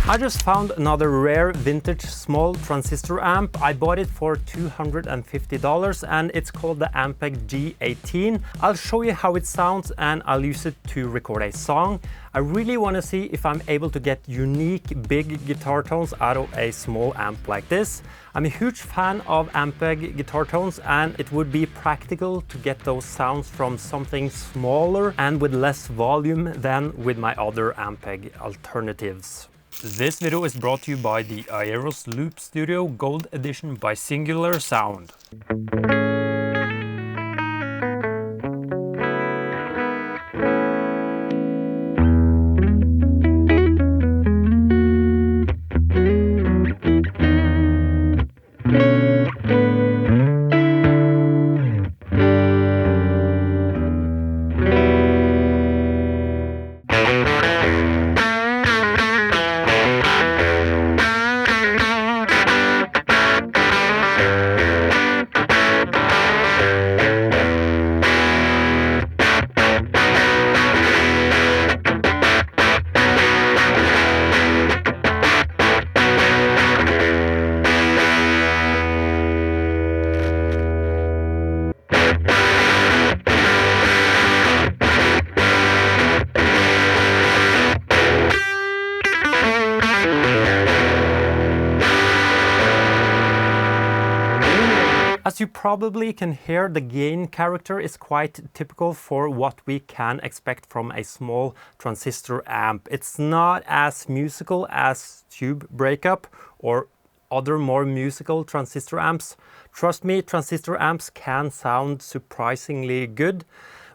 I just found another rare vintage small transistor amp. I bought it for $250 and it's called the Ampeg G18. I'll show you how it sounds and I'll use it to record a song. I really want to see if I'm able to get unique big guitar tones out of a small amp like this. I'm a huge fan of Ampeg guitar tones and it would be practical to get those sounds from something smaller and with less volume than with my other Ampeg alternatives. This video is brought to you by the Aeros Loop Studio Gold Edition by Singular Sound. As you probably can hear, the gain character is quite typical for what we can expect from a small transistor amp. It's not as musical as tube breakup or other more musical transistor amps. Trust me, transistor amps can sound surprisingly good,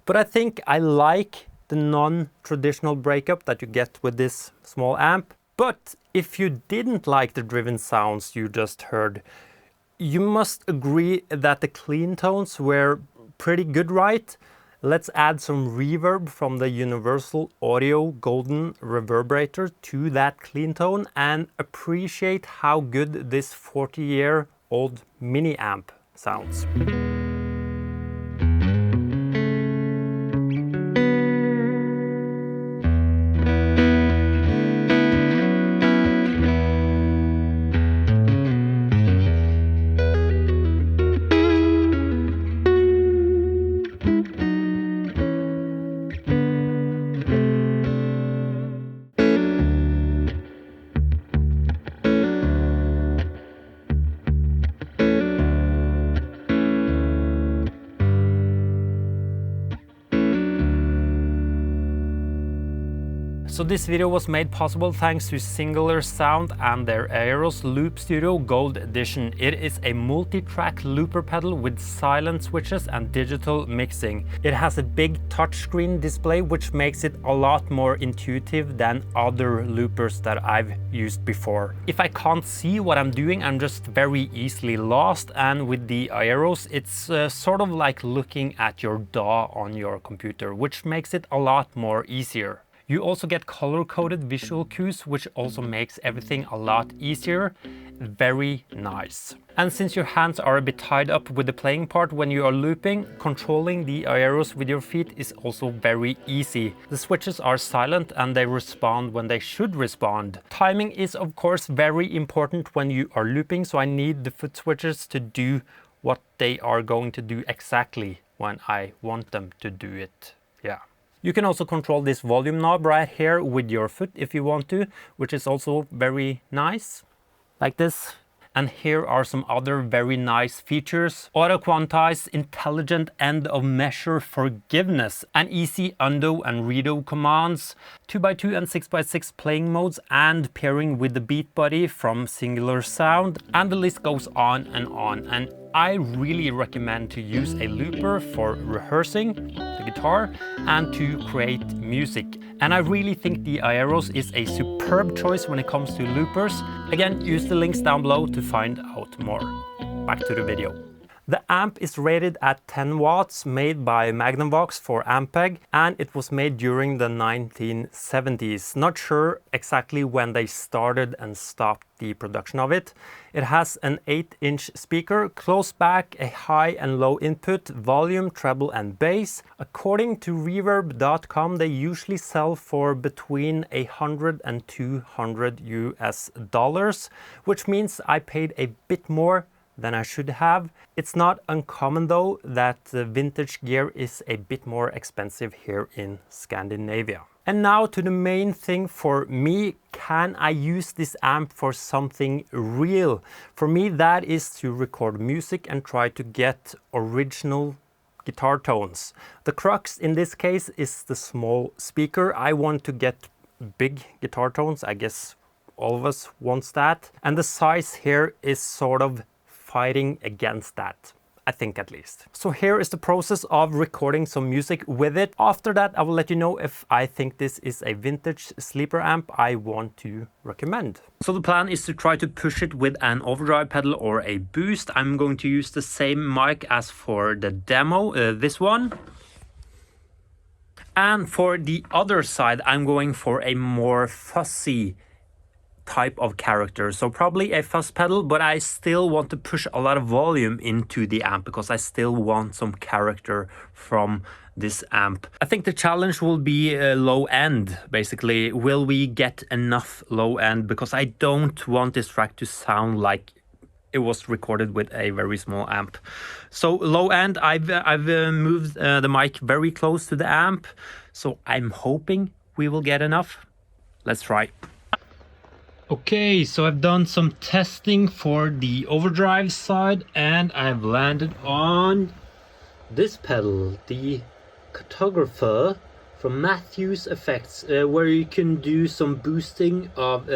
but I think I like the non-traditional breakup that you get with this small amp. But if you didn't like the driven sounds you just heard, you must agree that the clean tones were pretty good, right? Let's add some reverb from the Universal Audio Golden Reverberator to that clean tone and appreciate how good this 40-year-old mini amp sounds. So this video was made possible thanks to Singular Sound and their Aeros Loop Studio Gold Edition. It is a multi-track looper pedal with silent switches and digital mixing. It has a big touchscreen display which makes it a lot more intuitive than other loopers that I've used before. If I can't see what I'm doing, I'm just very easily lost, and with the Aeros it's sort of like looking at your DAW on your computer, which makes it a lot more easier. You also get color-coded visual cues, which also makes everything a lot easier. Very nice. And since your hands are a bit tied up with the playing part when you are looping, controlling the Aeros with your feet is also very easy. The switches are silent and they respond when they should respond. Timing is of course very important when you are looping, so I need the foot switches to do what they are going to do exactly when I want them to do it. Yeah. You can also control this volume knob right here with your foot if you want to, which is also very nice, like this. And here are some other very nice features. Auto quantize, intelligent end of measure forgiveness, and easy undo and redo commands, 2x2 and 6x6 playing modes, and pairing with the beat buddy from Singular Sound, and the list goes on. And I really recommend to use a looper for rehearsing the guitar and to create music. And I really think the Aeros is a superb choice when it comes to loopers. Again, use the links down below to find out more. Back to the video. The amp is rated at 10 watts, made by Magnavox for Ampeg, and it was made during the 1970s. Not sure exactly when they started and stopped the production of it. It has an 8-inch speaker, close back, a high and low input, volume, treble and bass. According to reverb.com, they usually sell for between $100 and $200 US, which means I paid a bit more than I should have. It's not uncommon though that the vintage gear is a bit more expensive here in Scandinavia. And now to the main thing for me, can I use this amp for something real? For me that is to record music and try to get original guitar tones. The crux in this case is the small speaker. I want to get big guitar tones, I guess all of us wants that. And the size here is sort of fighting against that, I think at least. So here is the process of recording some music with it. After that, I will let you know if I think this is a vintage sleeper amp I want to recommend. So the plan is to try to push it with an overdrive pedal or a boost. I'm going to use the same mic as for the demo, this one. And for the other side, I'm going for a more fuzzy type of character, so probably a fuzz pedal, but I still want to push a lot of volume into the amp because I still want some character from this amp. I think the challenge will be low end, basically. Will we get enough low end? Because I don't want this track to sound like it was recorded with a very small amp. So low end, I've moved the mic very close to the amp, so I'm hoping we will get enough. Let's try. Okay, so I've done some testing for the overdrive side and I've landed on this pedal, the cartographer from Matthews Effects, where you can do some boosting of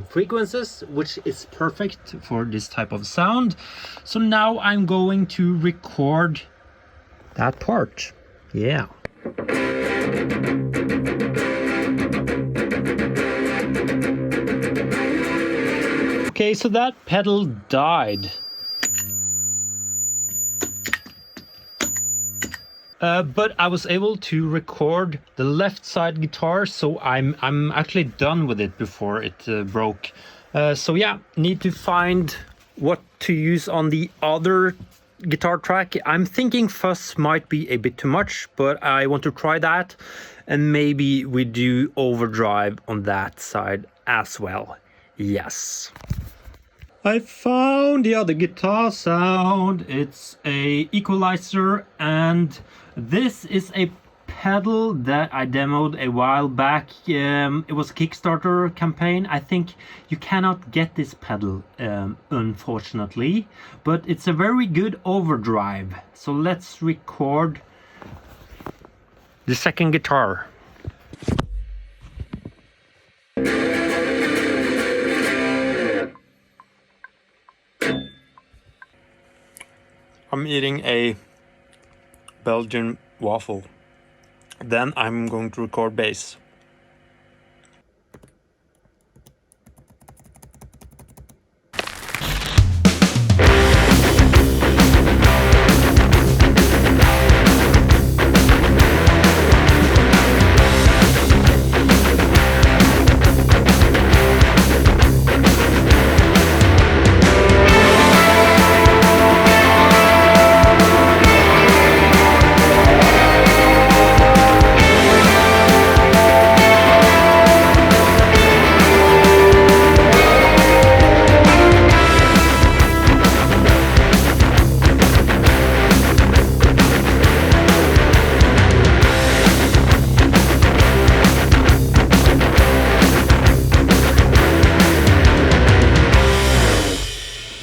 frequencies, which is perfect for this type of sound. So now I'm going to record that part. Yeah. Okay, so that pedal died. But I was able to record the left side guitar, so I'm actually done with it before it broke. So yeah, need to find what to use on the other guitar track. I'm thinking fuzz might be a bit too much, but I want to try that, and maybe we do overdrive on that side as well. Yes. I found the other guitar sound. It's a equalizer, and this is a pedal that I demoed a while back. It was a Kickstarter campaign. I think you cannot get this pedal, unfortunately, but it's a very good overdrive. So let's record the second guitar. I'm eating a Belgian waffle. Then I'm going to record bass.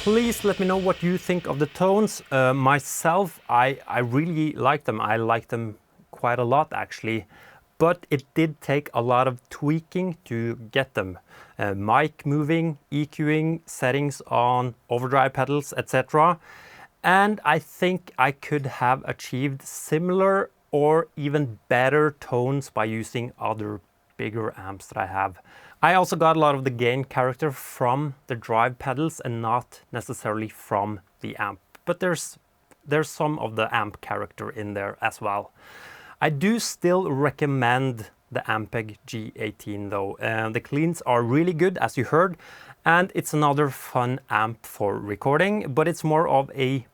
Please let me know what you think of the tones. Myself, I really like them. I like them quite a lot actually, but it did take a lot of tweaking to get them. Mic moving, EQing, settings on overdrive pedals, etc. And I think I could have achieved similar or even better tones by using other bigger amps that I have. I also got a lot of the gain character from the drive pedals and not necessarily from the amp. But there's there's some of the amp character in there as well. I do still recommend the ampeg G18 though. The cleans are really good, as you heard, and it's another fun amp for recording, but it's more of a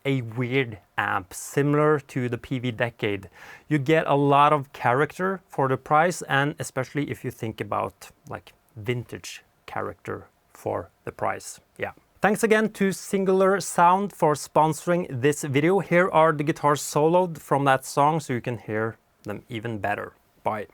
weird amp, similar to the PV Decade. You get a lot of character for the price, and especially if you think about like vintage character for the price. Yeah. Thanks again to Singular Sound for sponsoring this video. Here are the guitars soloed from that song so you can hear them even better. Bye.